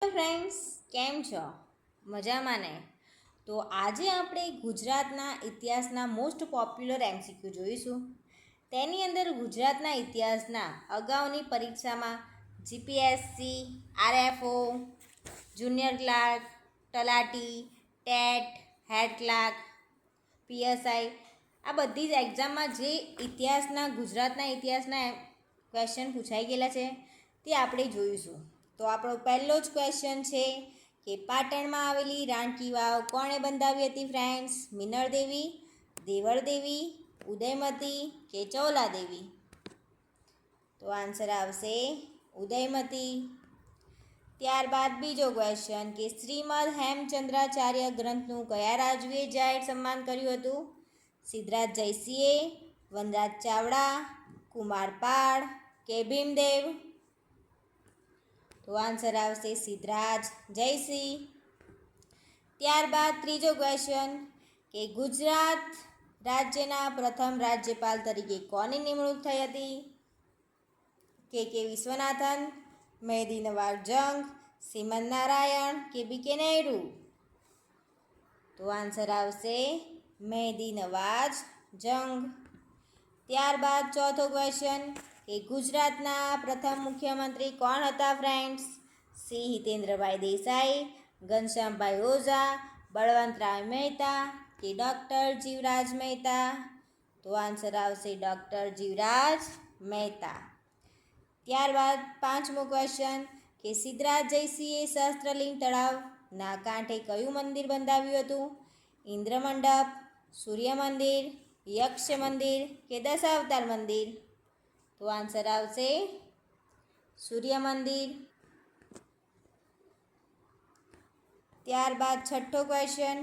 Hello friends, કેમ છો? મજામાં ને? તો આજે આપણે ગુજરાતના ઇતિહાસના મોસ્ટ પોપ્યુલર એમસીક્યુ જોઈશું. તેની અંદર ગુજરાતના ઇતિહાસના અગાઉની પરીક્ષામાં જીપીએસસી, આરએફઓ, જુનિયર ક્લાર્ક, તલાટી, ટેટ, હેડ ક્લાર્ક, પીએસઆઈ આ બધી જ એક્ઝામમાં જે ગુજરાતના ઇતિહાસના ક્વેશ્ચન પૂછાઈ ગયેલા છે તે આપણે જોઈશું. તો આપણો પહેલો જ ક્વેશ્ચન છે કે પાટણમાં આવેલી રાણકી વાવ કોણે બંધાવી હતી ફ્રેન્ડ્સ? મિનળ દેવી, દેવળ દેવી, ઉદયમતી કે ચોલા દેવી? તો આન્સર આવશે ઉદયમતી. ત્યારબાદ બીજો ક્વેશ્ચન કે શ્રીમદ હેમચંદ્રાચાર્ય ગ્રંથનું કયા રાજવીએ જાહેર સન્માન કર્યું હતું? સિદ્ધરાજ જયસિંહે, વનરાજ ચાવડા, કુમારપાળ કે ભીમદેવ? તો આન્સર આવશે સિદ્ધરાજ જયસિંહ. ત્યારબાદ ત્રીજો ક્વેશ્ચન કે ગુજરાત રાજ્યના પ્રથમ રાજ્યપાલ તરીકે કોની નિમણૂક થઈ હતી? કે વિશ્વનાથન, મહેદી નવાઝ જંગ, શ્રીમદ નારાયણ કે બીકે નાયડુ? તો આન્સર આવશે મહેદી નવાઝ જંગ. ત્યારબાદ ચોથો ક્વેશ્ચન કે ગુજરાતના પ્રથમ મુખ્યમંત્રી કોણ હતા ફ્રેન્ડ્સ? સી હિતેન્દ્રભાઈ દેસાઈ, ઘનશ્યામભાઈ ઓઝા, બળવંતરાય મહેતા કે ડૉક્ટર જીવરાજ મહેતા? તો આન્સર આવશે ડૉક્ટર જીવરાજ મહેતા. ત્યારબાદ પાંચમો ક્વેશ્ચન કે સિદ્ધરાજ જયસિંહે સહસ્ત્રલિંગ તળાવના કાંઠે કયું મંદિર બંધાવ્યું હતું? ઇન્દ્ર મંડપ, સૂર્ય મંદિર, યક્ષ મંદિર કે દશાવતાર મંદિર? તો આન્સર આવશે સૂર્ય મંદિર. ત્યારબાદ છઠ્ઠો ક્વેશ્ચન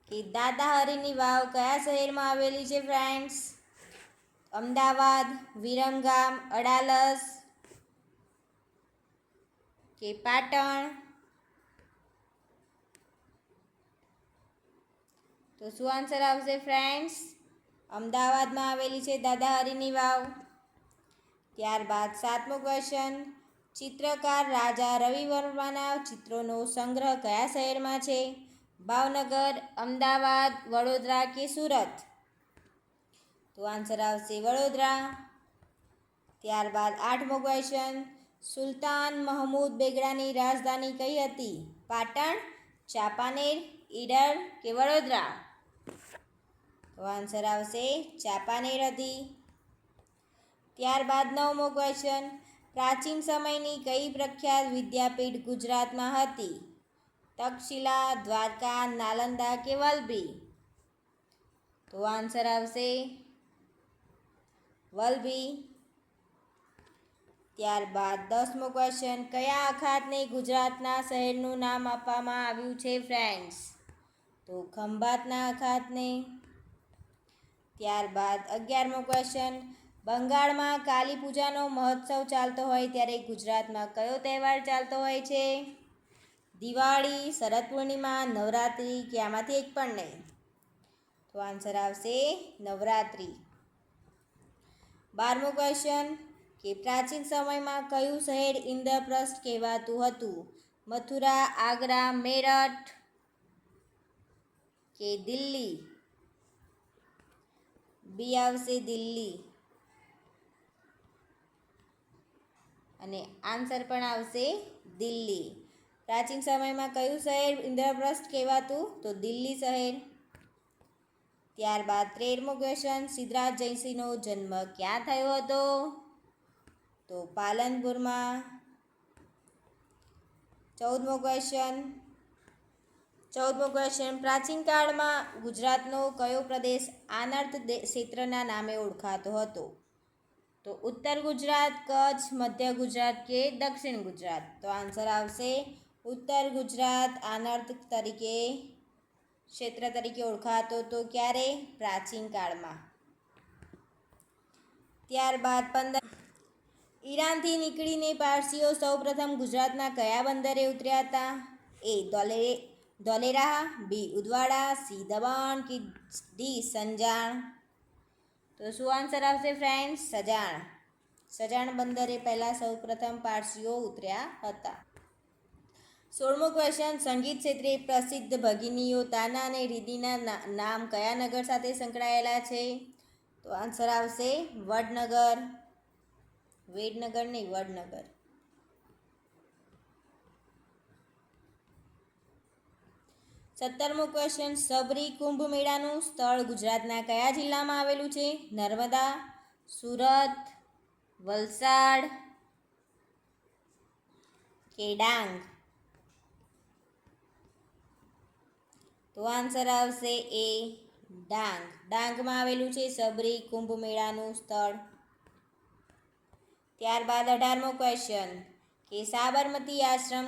કે દાદા હરીની વાવ કયા શહેરમાં આવેલી છે ફ્રેન્ડ્સ? અમદાવાદ, વિરમગામ, અડાલજ કે પાટણ? તો શું આન્સર આવશે ફ્રેન્ડ્સ? અમદાવાદમાં આવેલી છે દાદા હરીની વાવ. ત્યારબાદ સાતમો ક્વેશ્ચન ચિત્રકાર રાજા રવિ વર્માના ચિત્રોનો સંગ્રહ કયા શહેરમાં છે? ભાવનગર, અમદાવાદ, વડોદરા કે સુરત? તો આન્સર આવશે વડોદરા. ત્યારબાદ આઠમો ક્વેશ્ચન સુલતાન મહમૂદ બેગડાની રાજધાની કઈ હતી? પાટણ, ચાંપાનેર, ઈડર કે વડોદરા? તો આન્સર આવશે ચાંપાનેર હતી. ત્યારબાદ નવમો ક્વેશ્ચન પ્રાચીન સમયની કઈ પ્રખ્યાત વિદ્યાપીઠ ગુજરાતમાં હતી? તક્ષશિલા, દ્વારકા, નાલંદા કે વલભી? તો આન્સર આવશે વલભી. ત્યારબાદ દસમો ક્વેશ્ચન કયા અખાતને ગુજરાતના શહેરનું નામ આપવામાં આવ્યું છે ફ્રેન્ડ્સ? તો ખંભાતના અખાતને. ત્યારબાદ 11મો ક્વેશ્ચન બંગાળમાં કાલી પૂજાનો મહોત્સવ ચાલતો હોય ત્યારે ગુજરાતમાં કયો તહેવાર ચાલતો હોય છે? દિવાળી, શરદ પૂર્ણિમા, નવરાત્રિ કે આમાંથી એક પણ નહીં? તો આન્સર આવશે નવરાત્રિ. 12મો ક્વેશ્ચન કે પ્રાચીન સમયમાં કયું શહેર ઇન્દ્રપ્રસ્થ કહેવાતું હતું? મથુરા, આગ્રા, મેરઠ કે દિલ્હી? બી આવશે દિલ્હી. અને આન્સર પણ આવશે દિલ્હી. પ્રાચીન સમયમાં કયું શહેર ઇન્દ્રપ્રસ્થ કહેવાતું? તો દિલ્હી શહેર. ત્યારબાદ 13મો ક્વેશ્ચન સિદ્ધરાજ જયસિંહનો જન્મ ક્યાં થયો હતો? તો પાલનપુરમાં. 14મો ક્વેશ્ચન પ્રાચીન કાળમાં ગુજરાતનો કયો પ્રદેશ આનર્ત ક્ષેત્રના નામે ઓળખાતો હતો? તો ઉત્તર ગુજરાત, કચ્છ, મધ્ય ગુજરાત કે દક્ષિણ ગુજરાત? તો આન્સર આવશે ઉત્તર ગુજરાત આનર્ત ક્ષેત્ર તરીકે ઓળખાતો હતો. ક્યારે? પ્રાચીન કાળમાં. ત્યારબાદ 15 ઈરાનથી નીકળીને પારસીઓ સૌપ્રથમ ગુજરાતના કયા બંદરે ઉતર્યા હતા? એ ધોલેરા, બી ઉદવાડા, સી દમણ કે ડી સંજાણ? તો શું આન્સર આવશે ફ્રેન્ડ્સ? સજાણ. સજાણ બંદરે પહેલાં સૌપ્રથમ પારસીઓ ઉતર્યા હતા. 16મો ક્વેશ્ચન, સંગીત ક્ષેત્રે પ્રસિદ્ધ ભગિનીઓ તાના અને રીદીના નામ કયા નગર સાથે સંકળાયેલા છે? તો આન્સર આવશે વડનગર. વેડનગર નહીં, વડનગર. 17મો ક્વેશ્ચન, સબરી કુંભ મેળાનું સ્થળ ગુજરાતના કયા જિલ્લામાં આવેલું છે? નર્મદા, સુરત, વલસાડ કે ડાંગ? તો આન્સર આવશે એ ડાંગ. ડાંગમાં આવેલું છે સબરી કુંભ મેળાનું સ્થળ. ત્યારબાદ 18મો ક્વેશ્ચન કે સાબરમતી આશ્રમ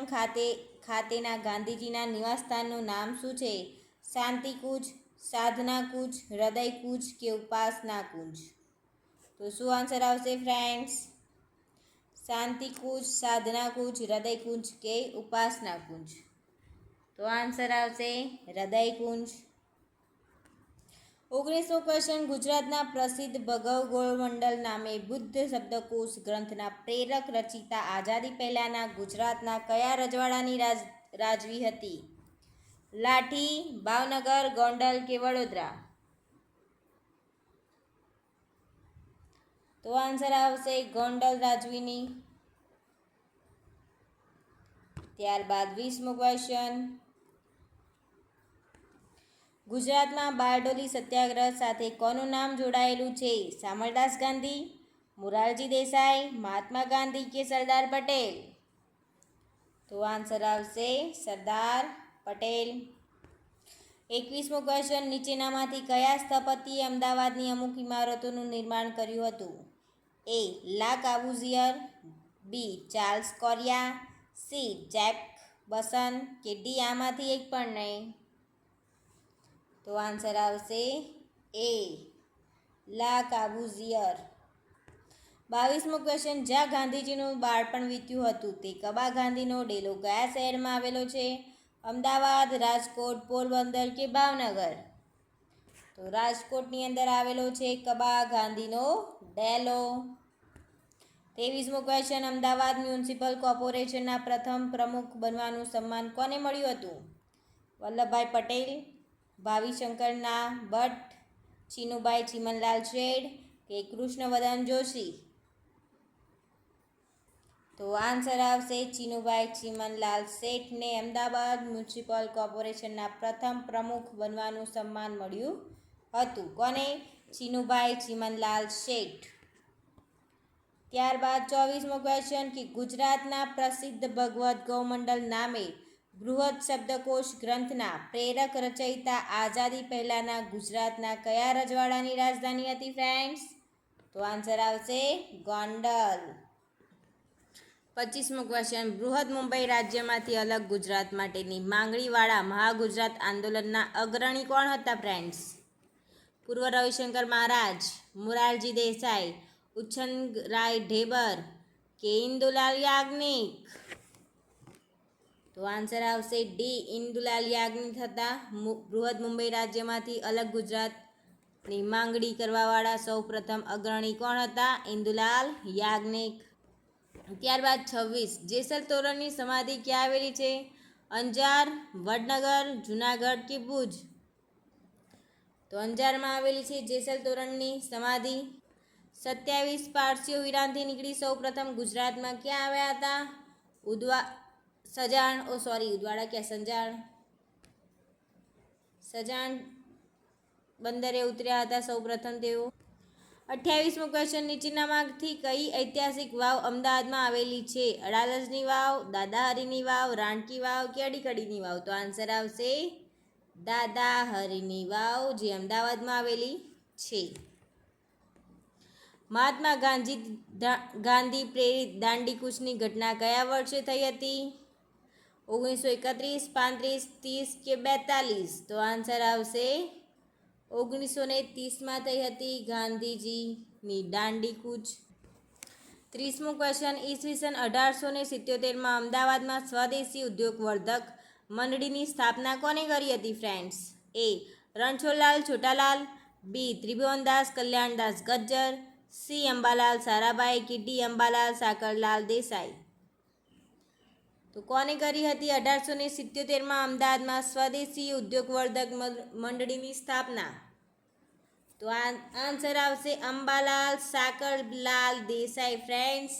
ખાતેના ગાંધીજીના નિવાસસ્થાનનું નામ શું છે? શાંતિકુંજ, સાધનાકુંજ, હૃદયકુંજ કે ઉપાસનાકુંજ? તો શું આન્સર આવશે ફ્રેન્ડ્સ? શાંતિકુંજ, સાધનાકુંજ, હૃદયકુંજ કે ઉપાસનાકુંજ? તો આન્સર આવશે હૃદયકુંજ. 19મો ક્વેશ્ચન, ગુજરાતના પ્રસિદ્ધ ભગવ ગોળમંડલ નામે બુદ્ધ શબ્દકોશ ગ્રંથના પ્રેરક રચિતા આઝાદી પહેલાંના ગુજરાતના કયા રજવાડાની રાજવી હતી? લાઠી, ભાવનગર, ગોંડલ કે વડોદરા? તો આન્સર આવશે ગોંડલ રાજવીની. ત્યારબાદ 20મો ક્વેશ્ચન, ગુજરાતમાં બારડોલી સત્યાગ્રહ સાથે કોનું નામ જોડાયેલું છે? શામળદાસ ગાંધી, મોરારજી દેસાઈ, મહાત્મા ગાંધી કે સરદાર પટેલ? તો આન્સર આવશે સરદાર પટેલ. 21મો ક્વેશ્ચન, નીચેનામાંથી કયા સ્થપતિએ અમદાવાદની અમુક ઇમારતોનું નિર્માણ કર્યું હતું? એ લા કાબૂઝિયર, બી ચાર્લ્સ કોરિયા, સી જેક બસન કે ડી આમાંથી એક પણ નહીં? તો આન્સર આવશે એ લા કાબૂઝિયર. 22મો ક્વેશ્ચન, જ્યાં ગાંધીજીનું બાળપણ વીત્યું હતું તે કબા ગાંધીનો ડેલો કયા શહેરમાં આવેલો છે? અમદાવાદ, રાજકોટ, પોરબંદર કે ભાવનગર? તો રાજકોટની અંદર આવેલો છે કબા ગાંધીનો ડેલો. 23મો ક્વેશ્ચન, અમદાવાદ મ્યુનિસિપલ કોર્પોરેશનના પ્રથમ પ્રમુખ બનવાનું સન્માન કોને મળ્યું હતું? વલ્લભભાઈ પટેલ, ભાવિશંકરના ભટ્ટ, ચીનુભાઈ ચીમનલાલ શેઠ કે કૃષ્ણવર્ધન જોશી? તો આન્સર આવશે ચીનુભાઈ ચીમનલાલ શેઠને અમદાવાદ મ્યુનિસિપલ કોર્પોરેશનના પ્રથમ પ્રમુખ બનવાનું સન્માન મળ્યું હતું. કોને? ચીનુભાઈ ચીમનલાલ શેઠ. ત્યારબાદ 24મો ક્વેશ્ચન કે ગુજરાતના પ્રસિદ્ધ ભગવદ્ ગૌમંડલ નામે બૃહદ શબ્દકોશ ગ્રંથના પ્રેરક રચયિતા આઝાદી પહેલાંના ગુજરાતના કયા રજવાડાની રાજધાની હતી ફ્રેન્ડ્સ? તો આન્સર આવશે ગોંડલ. 25મો ક્વેશ્ચન, બૃહદ મુંબઈ રાજ્યમાંથી અલગ ગુજરાત માટેની માંગણીવાળા મહાગુજરાત આંદોલનના અગ્રણી કોણ હતા ફ્રેન્ડ્સ? પૂર્વ રવિશંકર મહારાજ, મોરારજી દેસાઈ, ઉચ્છંગરાય ઢેબર કે ઇન્દુલાલ યાજ્ઞિક? તો આન્સર આવશે ડી ઇન્દુલાલ યાજ્ઞિક હતા બૃહદ મુંબઈ રાજ્યમાંથી અલગ ગુજરાતની માંગણી કરવાવાળા સૌ પ્રથમ અગ્રણી કોણ હતા? ઇન્દુલાલ યાજ્ઞિક. ત્યારબાદ 26, જેસલ તોરણની સમાધિ ક્યાં આવેલી છે? અંજાર, વડનગર, જુનાગઢ કે ભુજ? તો અંજારમાં આવેલી છે જેસલ તોરણની સમાધિ. 27, પારસીઓ ઈરાનથી નીકળી સૌ પ્રથમ ગુજરાતમાં ક્યાં આવ્યા હતા? સજાણ બંદરે ઉતર્યા હતા સૌ પ્રથમ તેઓ. 28મો ક્વેશ્ચન, નીચેનામાંથી કઈ ઐતિહાસિક વાવ અમદાવાદમાં આવેલી છે? અડાલજની વાવ, દાદાહરીની વાવ, રાણકી વાવ કે અડીકડીની વાવ? તો આન્સર આવશે દાદાહરીની વાવ જે અમદાવાદમાં આવેલી છે. મહાત્મા ગાંધી પ્રેરિત દાંડી કૂચની ઘટના કયા વર્ષે થઈ હતી? 1931, 35, 30 કે 42? તો આન્સર આવશે 1930માં થઈ હતી ગાંધીજીની દાંડી કૂચ. 30મો ક્વેશ્ચન, ઈસવીસન 1877માં અમદાવાદમાં સ્વદેશી ઉદ્યોગવર્ધક મંડળીની સ્થાપના કોને કરી હતી ફ્રેન્ડ્સ? એ રણછોડલાલ છોટાલાલ, બી ત્રિભુવનદાસ કલ્યાણદાસ ગજ્જર, સી અંબાલાલ સારાભાઈ કે ડી અંબાલાલ સાકરલાલ દેસાઈ? તો કોને કરી હતી 1877માં અમદાવાદમાં સ્વદેશી ઉદ્યોગવર્ધક મંડળીની સ્થાપના? તો આન્સર આવશે Ambalal Sakarlal Desai friends.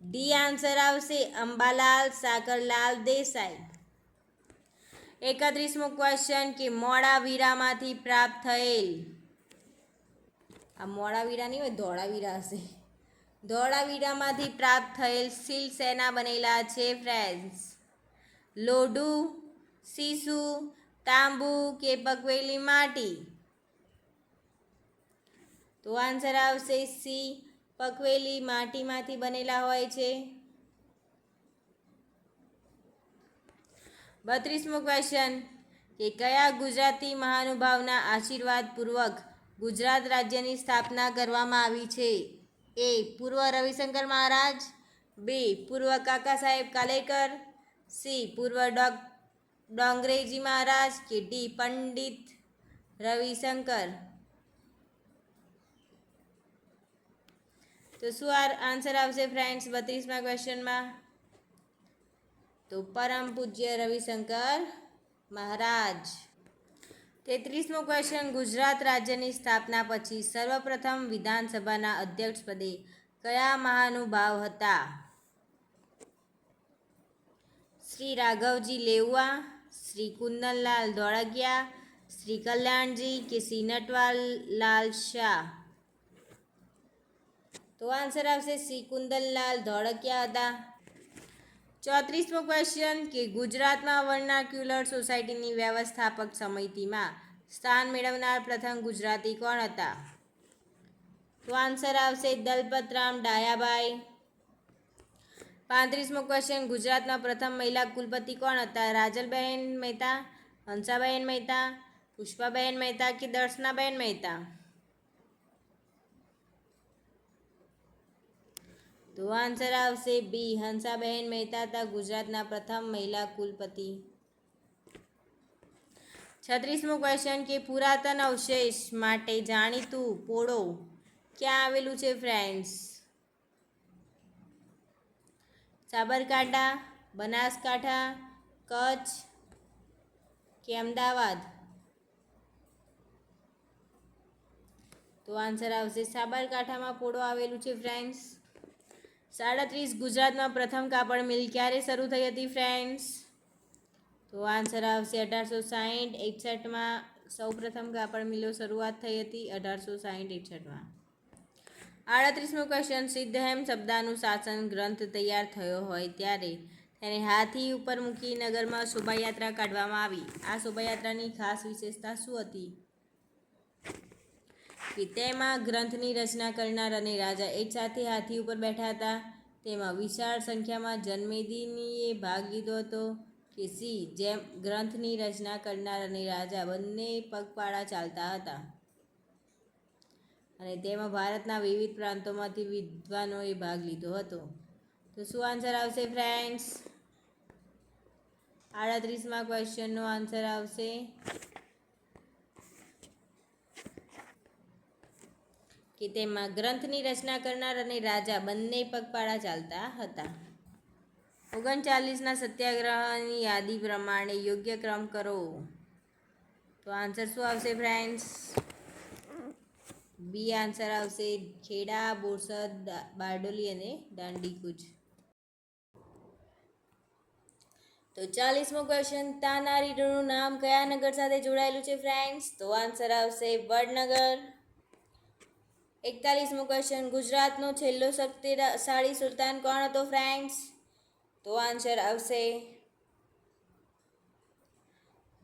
D answer આવશે અંબાલાલ સાકરલાલ દેસાઈ. 31મો ક્વેશ્ચન કે મોડાવીરામાંથી પ્રાપ્ત થયેલ, આ મોડાવીરા નહીં હોય, ધોળાવીરા હશે. ધોળાવીરામાંથી પ્રાપ્ત થયેલ શિલ શેના બનેલા છે ફ્રેન્ડ્સ? લોઢું, સીસુ, તાંબુ કે પકવેલી માટી? તો આન્સર આવશે સી, પકવેલી માટીમાંથી બનેલા હોય છે. 32મો ક્વેશ્ચન કે કયા ગુજરાતી મહાનુભાવના આશીર્વાદપૂર્વક ગુજરાત રાજ્યની સ્થાપના કરવામાં આવી છે? એ પૂર્વ રવિશંકર મહારાજ, બી પૂર્વ કાકા સાહેબ કાલેકર, સી પૂર્વ ડોંગરેજી મહારાજ કે ડી પંડિત રવિશંકર? તો શું આન્સર આવશે ફ્રેન્ડ્સ 32મા ક્વેશ્ચનમાં? તો પરમ પૂજ્ય રવિશંકર મહારાજ. 33મો ક્વેશ્ચન ગુજરાત રાજ્યની સ્થાપના પછી સર્વપ્રથમ વિધાનસભાના અધ્યક્ષ પદે કયા મહાનુભાવ હતા? શ્રી રાઘવજી લેઉવા, શ્રી કુંદનલાલ ધોળકિયા, શ્રી કલ્યાણજી કે શ્રી નટવરલાલ શાહ? તો આન્સર આવશે શ્રી કુંદનલાલ ધોળકિયા હતા. 34મો ક્વેશ્ચન કે ગુજરાતમાં વર્નાક્યુલર સોસાયટીની વ્યવસ્થાપક સમિતિમાં સ્થાન મેળવનાર પ્રથમ ગુજરાતી કોણ હતા? તો આન્સર આવશે દલપતરામ ડાયાભાઈ. 35મો ક્વેશ્ચન ગુજરાતમાં પ્રથમ મહિલા કુલપતિ કોણ હતા? રાજલબહેન મહેતા, હંસાબહેન મહેતા, પુષ્પાબહેન મહેતા કે દર્શનાબહેન મહેતા? તો આન્સર આવશે બી, હંસાબહેન મહેતા હતા ગુજરાતના પ્રથમ મહિલા કુલપતિ. 36મો ક્વેશ્ચન કે પુરાતન અવશેષ માટે જાણીતું પોળો ક્યાં આવેલું છે ફ્રેન્ડ્સ? સાબરકાંઠા, બનાસકાંઠા, કચ્છ કે અમદાવાદ? તો આન્સર આવશે સાબરકાંઠામાં પોળો આવેલું છે ફ્રેન્ડ્સ. 37 ગુજરાતમાં પ્રથમ કાપડ મિલ ક્યારે શરૂ થઈ હતી ફ્રેન્ડ્સ? તો આન્સર આવશે 1860-61માં સૌ પ્રથમ કાપડ મિલો શરૂઆત થઈ હતી 1860-61માં. 38મો ક્વેશ્ચન સિદ્ધહેમ શબ્દાનું શાસન ગ્રંથ તૈયાર થયો હોય ત્યારે તેને હાથી ઉપર મૂકી નગરમાં શોભાયાત્રા કાઢવામાં આવી. આ શોભાયાત્રાની ખાસ વિશેષતા શું હતી? કે તેમાં ગ્રંથની રચના કરનાર અને રાજા એક સાથે હાથી ઉપર બેઠા હતા. તેમાં વિશાળ સંખ્યામાં જનમેદનીએ ભાગ લીધો હતો. કે સી જેમ ગ્રંથની રચના કરનાર અને રાજા બંને પગપાળા ચાલતા હતા. અને તેમાં ભારતના વિવિધ પ્રાંતોમાંથી વિદ્વાનોએ ભાગ લીધો હતો. તો શું આન્સર આવશે ફ્રેન્ડ્સ? 38મા ક્વેશ્ચનનો આન્સર આવશે કે તેમાં ગ્રંથની રચના કરનાર અને રાજા બંને પગપાળા ચાલતા હતા. 39ના સત્યાગ્રહની યાદી પ્રમાણે યોગ્ય ક્રમ કરો. તો આન્સર શું આવશે ફ્રેન્ડ્સ? બી આન્સર આવશે ખેડા, બોરસદ, બારડોલી અને દાંડીકૂચ. તો 40મો ક્વેશ્ચન તાનારીનું નામ કયા નગર સાથે જોડાયેલું છે ફ્રેન્ડ્સ? તો આન્સર આવશે વડનગર. 41મો ક્વેશ્ચન ગુજરાતનો છેલ્લો શક્તિશાળી સુલતાન કોણ હતો ફ્રેન્ડ્સ? તો આન્સર આવશે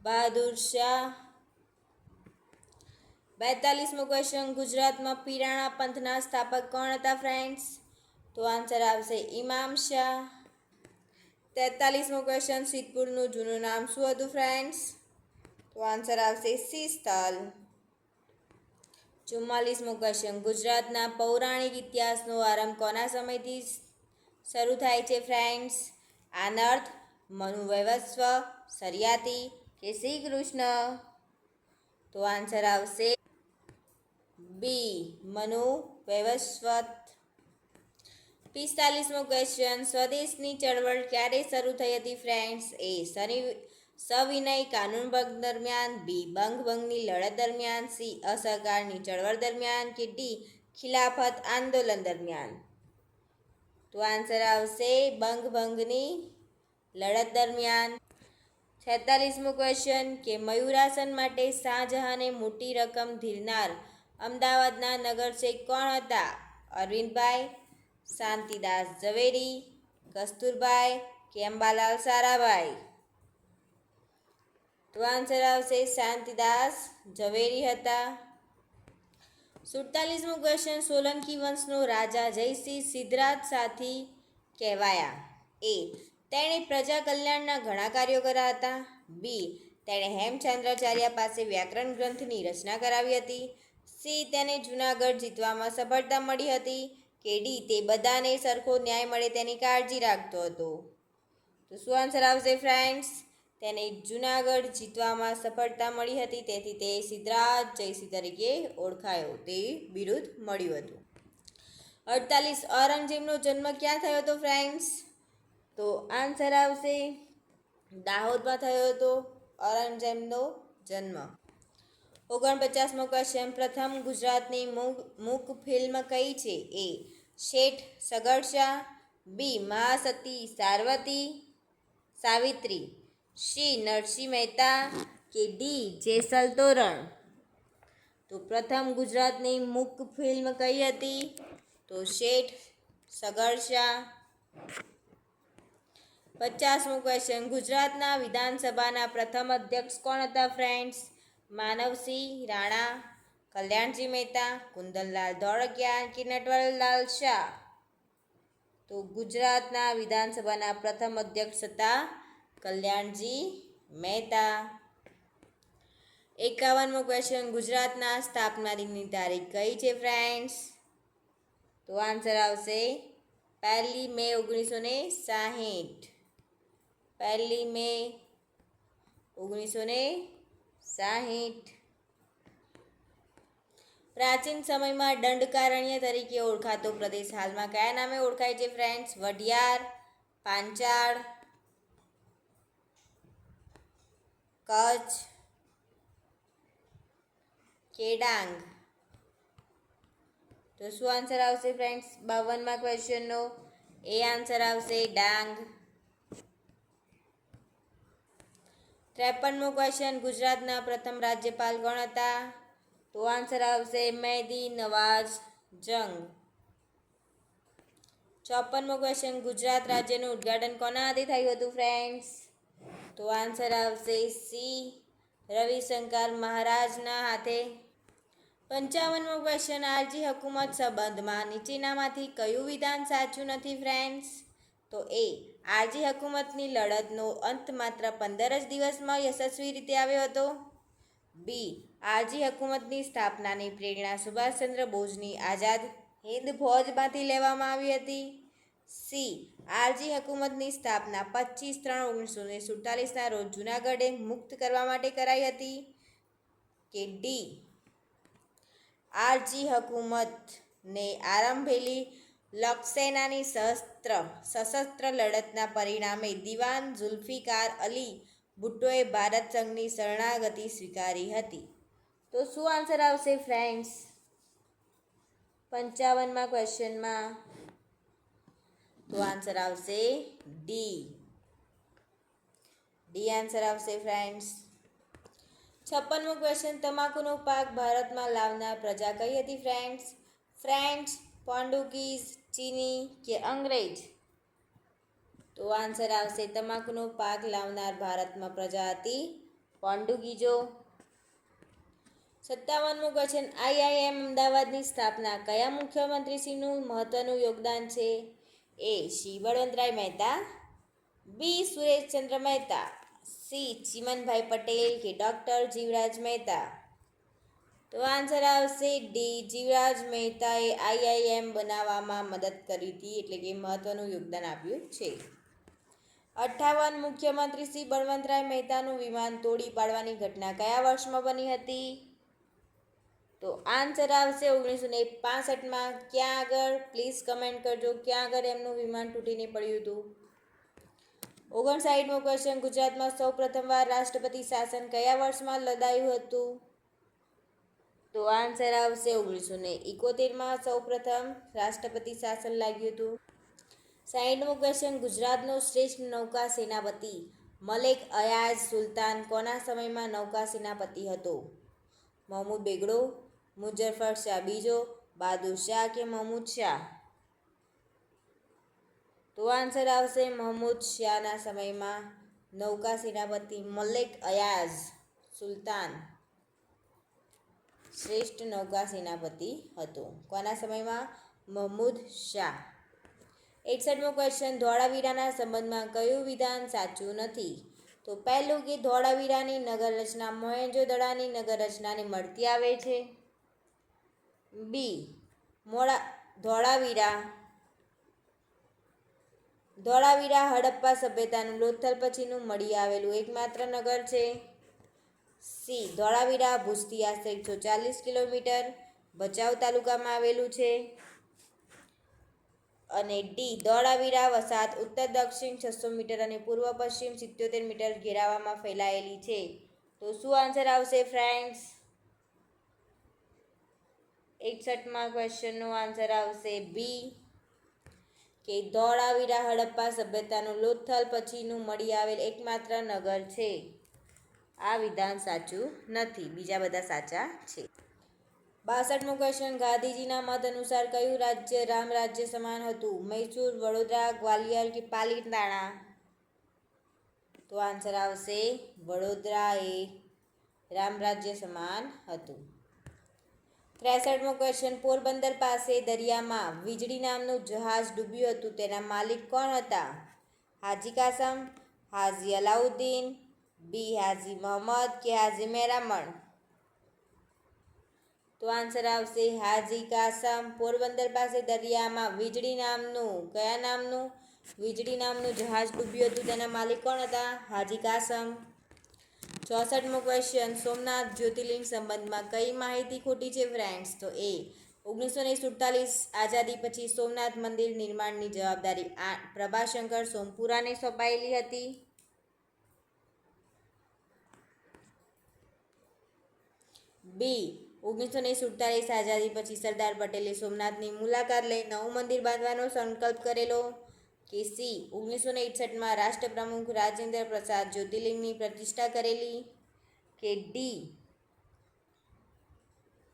બહાદુર શાહ. 42મો ક્વેશ્ચન ગુજરાતમાં પીરાણા પંથના સ્થાપક કોણ હતા ફ્રેન્ડ્સ? તો આન્સર આવશે ઇમામ શાહ. 43મો ક્વેશ્ચન સિદ્ધપુરનું જૂનું નામ શું હતું ફ્રેન્ડ્સ? તો આન્સર આવશે શીશસ્થલ. 44મો ક્વેશ્ચન ગુજરાતના પૌરાણિક ઇતિહાસનો આરંભ કોના સમયથી શરૂ થાય છે ફ્રેન્ડ્સ? આનર્થ, મનુ વૈવસ્વ, સરિયાતી કે શ્રી કૃષ્ણ? તો આન્સર આવશે બી મનુ વૈવસ્વત. 45મો ક્વેશ્ચન, સ્વદેશની ચળવળ ક્યારે શરૂ થઈ હતી ફ્રેન્ડ્સ? એ સવિનય કાનૂનભંગ દરમિયાન, બી બંગભંગની લડત દરમિયાન, સી અસહકારની ચળવળ દરમિયાન કે ડી ખિલાફત આંદોલન દરમિયાન? તો આન્સર આવશે બંગભંગની લડત દરમિયાન. 46મો ક્વેશ્ચન કે મયુરાસન માટે શાહજહાંને મોટી રકમ ધીરનાર અમદાવાદના નગરસેવક કોણ હતા? અરવિંદભાઈ, શાંતિદાસ ઝવેરી, કસ્તુરભાઈ કે અંબાલાલ સારાભાઈ? તો આન્સર આવશે શાંતિદાસ ઝવેરી હતા. 47મો ક્વેશ્ચન, સોલંકી વંશનો રાજા જયસિંહ સિદ્ધરાજ સાથી કહેવાયા? એ તેણે પ્રજા કલ્યાણના ઘણા કાર્યો કર્યા હતા. બી તેણે હેમચંદ્રાચાર્ય પાસે વ્યાકરણ ગ્રંથની રચના કરાવી હતી. સી તેને જૂનાગઢ જીતવામાં સફળતા મળી હતી કે ડી તે બધાને સરખો ન્યાય મળે તેની કાળજી રાખતો હતો? તો શું આન્સર આવશે ફ્રેન્ડ્સ? તેને જૂનાગઢ જીતવામાં સફળતા મળી હતી, તેથી તે સિદ્ધરાજ જયસિંહ તરીકે ઓળખાયો, તે બિરુદ મળ્યું હતું. 48, ઔરંગઝેબનો જન્મ ક્યાં થયો હતો ફ્રેન્ડ્સ? તો આન્સર આવશે દાહોદમાં થયો હતો ઔરંગઝેબનો જન્મ. 49મો ક્વેશ્ચન, પ્રથમ ગુજરાતની મૂક ફિલ્મ કઈ છે? એ શેઠ સગડશા, બી મહાસતી સાવિત્રી, સી નરસિંહ મહેતા કે ડી જેસલ તોરણ? તો પ્રથમ ગુજરાતની મૂક ફિલ્મ કઈ હતી? તો શેઠ સગડશા. 50મો ક્વેશ્ચન, ગુજરાતના વિધાનસભાના પ્રથમ અધ્યક્ષ કોણ હતા ફ્રેન્ડ્સ? માનવસિંહ રાણા, કલ્યાણજી મહેતા, કુંદનલાલ ધોળકિયા કે નટવરલાલ શાહ? તો ગુજરાતના વિધાનસભાના પ્રથમ અધ્યક્ષ હતા કલ્યાણજી મહેતા. 51મો ક્વેશ્ચન, ગુજરાતના સ્થાપના દિનની તારીખ કઈ છે ફ્રેન્ડ્સ? તો આન્સર આવશે 1 મે 1960. 1 મે 1960. પ્રાચીન સમયમાં દંડકારણ્ય તરીકે ઓળખાતો પ્રદેશ હાલમાં કયા નામે ઓળખાય છે ફ્રેન્ડ્સ? વઢિયાર, પાંચાળ, કચ્છ કે ડાંગ? તો શું આન્સર આવશે ફ્રેન્ડ્સ 52મા ક્વેશ્ચનનો? એ આન્સર આવશે ડાંગ. 53મો ક્વેશ્ચન, ગુજરાતના પ્રથમ રાજ્યપાલ કોણ હતા? તો આન્સર આવશે મહેદી નવાઝ જંગ. 54મો ક્વેશ્ચન, ગુજરાત રાજ્યનું ઉદ્ઘાટન કોના હાથે થયું હતું ફ્રેન્ડ્સ? તો આન્સર આવશે સી રવિશંકર મહારાજના હાથે. 55મો ક્વેશ્ચન, આરજી હુકુમત સંબંધમાં નીચેનામાંથી કયું વિધાન સાચું નથી ફ્રેન્ડ્સ? તો એ આરજી હુકુમતની લડતનો અંત માત્ર 15 જ દિવસમાં યશસ્વી રીતે આવ્યો હતો. બી આરજી હુકુમતની સ્થાપનાની પ્રેરણા સુભાષચંદ્ર બોઝની આઝાદ હિંદ ફૌજમાંથી લેવામાં આવી હતી. સી આરજી હુકુમતની સ્થાપના 25/3/1947ના રોજ જૂનાગઢે મુક્ત કરવા માટે કરાઈ હતી કે ડી આરજી હુકુમતને આરંભેલી લોકસેનાની સશસ્ત્ર લડતના પરિણામે દિવાન ઝુલ્ફિકાર અલી ભુટ્ટોએ ભારત સંઘની શરણાગતિ સ્વીકારી હતી? તો શું આન્સર આવશે ફ્રેન્ડ્સ 55મા ક્વેશ્ચનમાં? તો આન્સર આવશે ડી આન્સર આવશે ફ્રેન્ડ્સ. 56મો ક્વેશ્ચન, તમાકુનો પાક ભારતમાં લાવનાર પ્રજા કઈ હતી ફ્રેન્ડ્સ? ફ્રેન્ચ, પોર્ટુગીઝ, ચીની કે અંગ્રેજ? તો આન્સર આવશે તમાકુનો પાક લાવનાર ભારતમાં પ્રજા હતી પોર્ટુગીઝો. 57મો ક્વેશ્ચન, આઈઆઈએમ અમદાવાદની સ્થાપના કયા મુખ્યમંત્રીશ્રીનું મહત્વનું યોગદાન છે? એ શ્રી બળવંતરાય મહેતા, બી સુરેશચંદ્ર મહેતા, સી ચિમનભાઈ પટેલ કે ડૉક્ટર જીવરાજ મહેતા? તો આન્સર આવશે ડી જીવરાજ મહેતાએ આઈઆઈએમ બનાવવામાં મદદ કરી હતી, એટલે કે મહત્વનું યોગદાન આપ્યું છે. 58 મુખ્યમંત્રી શ્રી બળવંતરાય મહેતાનું વિમાન તોડી પાડવાની ઘટના કયા વર્ષમાં બની હતી? તો આન્સર આવશે 1965માં. ક્યાં આગળ પ્લીઝ કમેન્ટ કરજો, ક્યાં આગળ એમનું વિમાન તૂટીને પડ્યું હતું. 59મો ક્વેશ્ચન, ગુજરાતમાં સૌ પ્રથમવાર રાષ્ટ્રપતિ શાસન કયા વર્ષમાં લદાયું હતું? તો આન્સર આવશે 1971માં સૌ પ્રથમ રાષ્ટ્રપતિ શાસન લાગ્યું હતું. 60મો ક્વેશ્ચન, ગુજરાતનો શ્રેષ્ઠ નૌકા સેનાપતિ મલેક અયાઝ સુલતાન કોના સમયમાં નૌકા સેનાપતિ હતો? મહમૂદ બેગડો, મુઝફ્ફર શાહ બીજો, બહાદુર શાહ કે મહમૂદ શાહ? તો આન્સર આવશે મહમૂદ શાહના સમયમાં નૌકા સેનાપતિ મલેક અયાઝ સુલતાન શ્રેષ્ઠ નૌકા સેનાપતિ હતો. કોના સમયમાં? મહમૂદ શાહ. 61મો ક્વેશ્ચન, ધોળાવીરાના સંબંધમાં કયું વિધાન સાચું નથી? તો પહેલું કે ધોળાવીરાની નગર રચના મોહેંજો-દડાની નગર રચનાને મળતી આવે છે. બી, ધોળાવીરા હડપ્પા સભ્યતાનું લોથલ પછીનું મળી આવેલું એકમાત્ર નગર છે. સી, ધોળાવીરા ભુજથી આશરે 140 કિલોમીટર ભચાઉ તાલુકામાં આવેલું છે. અને ડી, ધોળાવીરા વસાહત ઉત્તર દક્ષિણ 600 મીટર અને પૂર્વ પશ્ચિમ 77 મીટર ઘેરાવામાં ફેલાયેલી છે. તો શું આન્સર આવશે ફ્રેન્ડ્સ? 61મા ક્વેશ્ચનનો આન્સર આવશે બી, કે ધોળાવીરા હડપ્પા સભ્યતાનું લોથલ પછીનું મળી આવેલ એકમાત્ર નગર છે. આ વિધાન સાચું નથી, બીજા બધા સાચા છે. 62મો ક્વેશ્ચન, ગાંધીજીના મત અનુસાર કયું રાજ્ય રામ રાજ્ય સમાન હતું? મૈસૂર, વડોદરા, ગ્વાલિયર કે પાલીતાણા? તો આન્સર આવશે વડોદરા એ રામ રાજ્ય સમાન હતું. 63મો ક્વેશ્ચન, પોરબંદર પાસે દરિયામાં વીજળી નામનું જહાજ ડૂબ્યું હતું, તેના માલિક કોણ હતા? હાજી કાસમ, હાજી અલાઉદ્દીન, બી હાજી મોહમ્મદ કે હાજી મહેરામણ? તો આન્સર આવશે હાજી કાસમ. પોરબંદર પાસે દરિયામાં વીજળી નામનું જહાજ ડૂબ્યું હતું, તેના માલિક કોણ હતા? હાજી કાસમ. 64મો ક્વેશ્ચન, સોમનાથ જ્યોતિર્લિંગ સંબંધમાં કઈ માહિતી ખોટી છે ફ્રેન્ડ્સ? તો એ, 1947 આઝાદી પછી સોમનાથ મંદિર નિર્માણની જવાબદારી પ્રભાશંકર સોમપુરાને સોંપાયેલી હતી. બી, 1947 આઝાદી પછી સરદાર પટેલે સોમનાથની મુલાકાત લઈ નવું મંદિર બાંધવાનો સંકલ્પ કરેલો? કે સી, 1961માં રાષ્ટ્રપ્રમુખ રાજેન્દ્ર પ્રસાદ જ્યોતિર્લિંગની પ્રતિષ્ઠા કરેલી? કે ડી,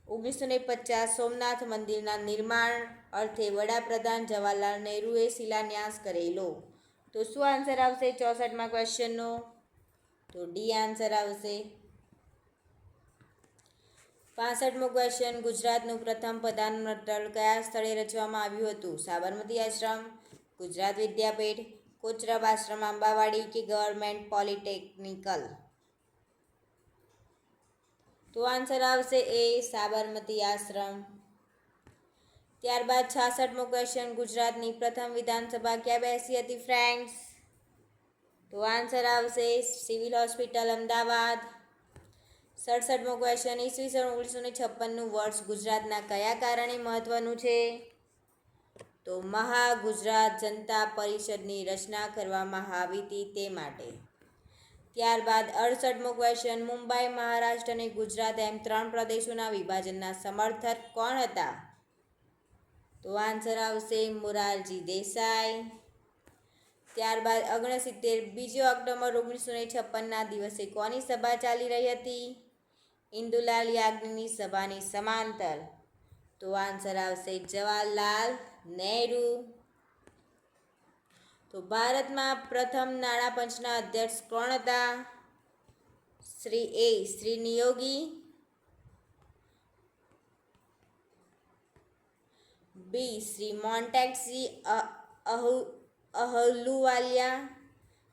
1950 સોમનાથ મંદિરના નિર્માણ અર્થે વડાપ્રધાન જવાહરલાલ નહેરુએ શિલાન્યાસ કરેલો? તો શું આન્સર આવશે 64મા ક્વેશ્ચનનો? તો ડી આન્સર આવશે. 65મો ક્વેશ્ચન, ગુજરાતનું પ્રથમ પ્રધાનમંડળ કયા સ્થળે રચવામાં આવ્યું હતું? સાબરમતી આશ્રમ, ગુજરાત વિદ્યાપીઠ, કોચરબ આશ્રમ આંબાવાડી કે ગવર્મેન્ટ પોલિટેકનિકલ? તો આન્સર આવશે એ, સાબરમતી આશ્રમ. ત્યારબાદ 66મો ક્વેશ્ચન, ગુજરાતની પ્રથમ વિધાનસભા ક્યાં બેસી હતી ફ્રેન્ડ્સ? તો આન્સર આવશે સિવિલ હોસ્પિટલ અમદાવાદ. 67મો ક્વેશ્ચન, ઈસવીસન 1956નું વર્ષ ગુજરાતના કયા કારણે મહત્વનું છે? તો મહાગુજરાત જનતા પરિષદની રચના કરવામાં આવી હતી તે માટે. ત્યારબાદ 68મો ક્વેશ્ચન, મુંબઈ, મહારાષ્ટ્ર અને ગુજરાત એમ 3 પ્રદેશોના વિભાજનના સમર્થક કોણ હતા? તો આન્સર આવશે મોરારજી દેસાઈ. ત્યારબાદ 69, 2 ઓક્ટોબર 1956ના દિવસે કોની સભા ચાલી રહી હતી? ઇન્દુલાલ યાજ્ઞની સભાની સમાંતર. તો આન્સર આવશે જવાહરલાલ નહેરુ. તો ભારતમાં પ્રથમ નાણાં પંચના અધ્યક્ષ કોણ હતા? શ્રી નિયોગી, બી શ્રી મોન્ટેક્સી અહલુવાલિયા,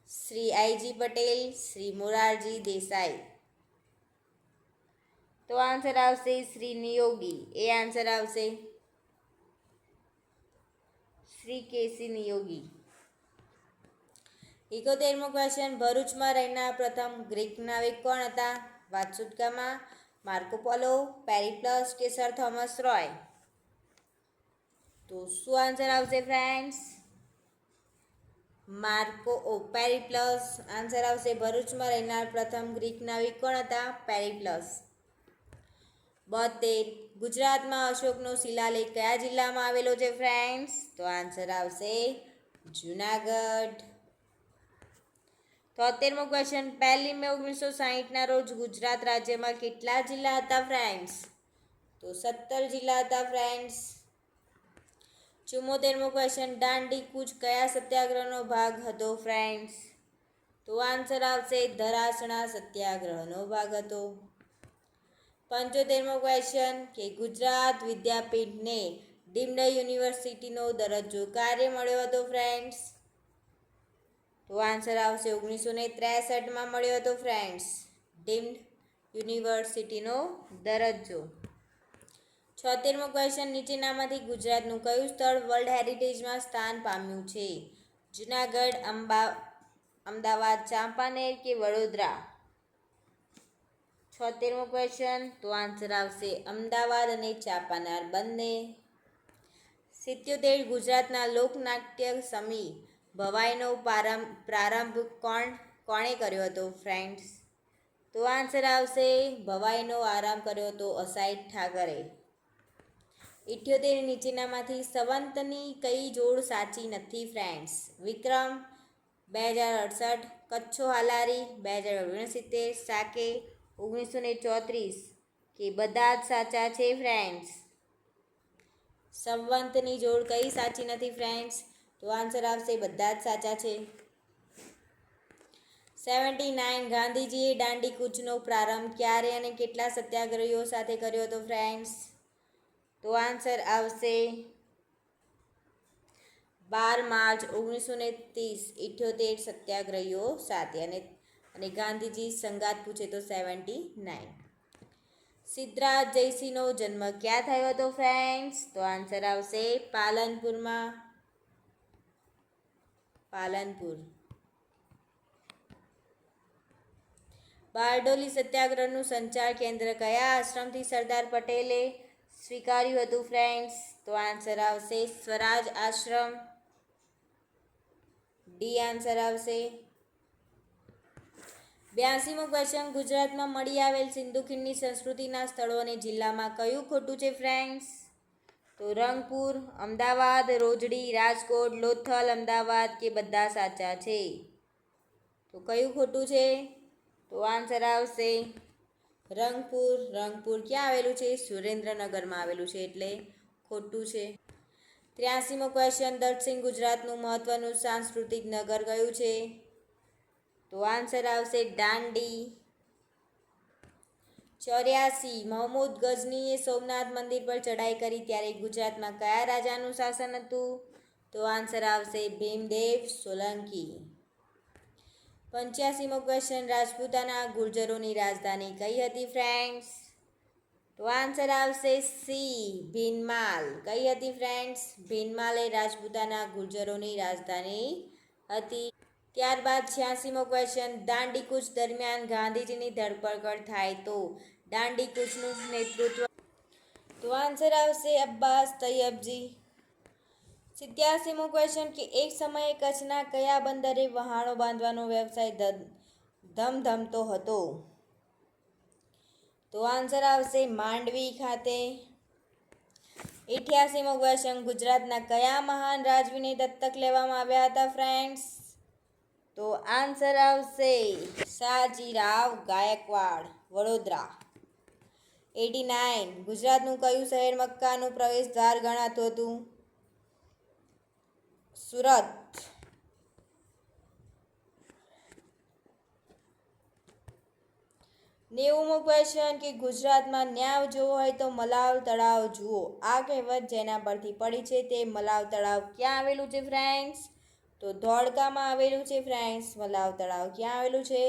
શ્રી આઈજી પટેલ, શ્રી મોરારજી દેસાઈ? તો આન્સર આવશે શ્રી નિયોગી. એ આન્સર આવશે શ્રી કેસી નિયોગી. 71મો ક્વેશ્ચન, ભરૂચમાં રહેનાર પ્રથમ ગ્રીક નાવિક કોણ હતા? વાસ્કોદગામા, માર્કો પોલો, પેરીપ્લસ કે સર થોમસ રોય? તો શું આન્સર આવશે ફ્રેન્ડ્સ? પેરીપ્લસ આન્સર આવશે. ભરૂચમાં રહેનાર પ્રથમ ગ્રીક નાવિક કોણ હતા? પેરીપ્લસ. 72. ગુજરાતમાં અશોકનો શિલાલેખ કયા જિલ્લામાં આવેલો છે ફ્રેન્ડ્સ? તો આન્સર આવશે જુનાગઢ. 73મો ક્વેશ્ચન. 1 મે 1960ના રોજ ગુજરાત રાજ્યમાં કેટલા જિલ્લા હતા ફ્રેન્ડ્સ? તો 17 જિલ્લા હતા ફ્રેન્ડ્સ. 74મો ક્વેશ્ચન. દાંડી કૂચ કયા સત્યાગ્રહનો ભાગ હતો ફ્રેન્ડ્સ? તો આન્સર આવશે ધરાસણા સત્યાગ્રહનો ભાગ હતો. 75મો ક્વેશ્ચન કે ગુજરાત વિદ્યાપીઠને ડીમ્ડ યુનિવર્સિટીનો દરજ્જો ક્યારે મળ્યો હતો ફ્રેન્ડ્સ? તો આન્સર આવશે 1963માં મળ્યો હતો ફ્રેન્ડ્સ, ડીમ્ડ યુનિવર્સિટીનો દરજ્જો. 76મો ક્વેશ્ચન. નીચેનામાંથી ગુજરાતનું કયું સ્થળ વર્લ્ડ હેરિટેજમાં સ્થાન પામ્યું છે? જુનાગઢ, અમદાવાદ, ચાંપાનેર કે વડોદરા? 76મો ક્વેશ્ચન. તો આન્સર આવશે અમદાવાદ અને ચાંપાનેર બંને. 77. ગુજરાતના લોકનાટ્ય સમી ભવાઈનો પ્રારંભ કોણે કર્યો હતો ફ્રેન્ડ્સ? તો આન્સર આવશે ભવાઈનો આરંભ કર્યો હતો અસાઈડ ઠાકરે. 78. નીચેનામાંથી સંવંતની કઈ જોડ સાચી નથી ફ્રેન્ડ્સ? વિક્રમ 2068, કચ્છો હાલારી 2069, સાકે 1934 કે બધા જ સાચા છે ફ્રેન્ડ્સ? સંવંતની જોડ કઈ સાચી નથી ફ્રેન્ડ્સ? તો આન્સર આવશે બધા જ સાચા છે. 79. ગાંધીજીએ દાંડી કૂચનો પ્રારંભ ક્યારે અને કેટલા સત્યાગ્રહીઓ સાથે કર્યો હતો ફ્રેન્ડ્સ? તો આન્સર આવશે 12 માર્ચ 1930, 78 સત્યાગ્રહીઓ સાથે. અને ગાંધીજી સંગાત પૂછે તો 79. સિદ્ધરાજ જયસિંહનો જન્મ ક્યાં થયો હતો ફ્રેન્ડ્સ? તો આન્સર આવશે પાલનપુરમાં. બારડોલી સત્યાગ્રહનું સંચાર કેન્દ્ર કયા આશ્રમથી સરદાર પટેલે સ્વીકાર્યું હતું ફ્રેન્ડ્સ? તો આન્સર આવશે સ્વરાજ આશ્રમ, ડી આન્સર આવશે. 82મો ક્વેશ્ચન. ગુજરાતમાં મળી આવેલ સિંધુ ખીણની સંસ્કૃતિના સ્થળો અને જિલ્લામાં કયું ખોટું છે ફ્રેન્ડ્સ? તો રંગપુર, અમદાવાદ, રોજડી, રાજકોટ, લોથલ, અમદાવાદ કે બધા સાચા છે? તો કયું ખોટું છે? તો આન્સર આવશે રંગપુર. રંગપુર ક્યાં આવેલું છે? સુરેન્દ્રનગરમાં આવેલું છે, એટલે ખોટું છે. 83મો ક્વેશ્ચન. દક્ષિણ ગુજરાતનું મહત્વનું સાંસ્કૃતિક નગર કયું છે? તો આન્સર આવશે દાંડી. 84. મહમૂદ ગઝનીએ સોમનાથ મંદિર પર ચડાઈ કરી ત્યારે ગુજરાતમાં કયા રાજાનું શાસન હતું? તો આન્સર આવશે ભીમદેવ સોલંકી. 85મો ક્વેશ્ચન. રાજપૂતાના ગુર્જરોની રાજધાની કઈ હતી ફ્રેન્ડ્સ? તો આન્સર આવશે સી ભીનમાલ. કઈ હતી ફ્રેન્ડ્સ? ભીનમાલ એ રાજપૂતાના ગુર્જરોની રાજધાની હતી. ત્યારબાદ 86મો ક્વેશ્ચન. દાંડી કૂચ દરમિયાન ગાંધીજીની ધરપકડ થાય તો દાંડી કૂચનું નેતૃત્વ? તો આન્સર આવશે અબ્બાસ તૈયબજી. 87મો ક્વેશ્ચન કે એક સમયે કચ્છના કયા બંદરે વહાણો બાંધવાનો વ્યવસાય ધમધમતો હતો? તો આન્સર આવશે માંડવી ખાતે. 88મો ક્વેશ્ચન. ગુજરાતના કયા મહાન રાજવીને દત્તક લેવામાં આવ્યા હતા ફ્રેન્ડ્સ? તો આન્સર આવશે શાહજીરાવ ગાયકવાડ, વડોદરા. 89. ગુજરાતનું કયું શહેર મક્કાનું પ્રવેશ દ્વાર ગણાતું હતું? સુરત. 90મો ક્વેશ્ચન કે ગુજરાતમાં ન્યાવ જોવો હોય તો મલાવ તળાવ જુઓ. આ કહેવત જેના પરથી પડી છે તે મલાવ તળાવ ક્યાં આવેલું છે ફ્રેન્ડ્સ? તો ધોળકામાં આવેલું છે ફ્રેન્ડ્સ. મલાવ તળાવ ક્યાં આવેલું છે?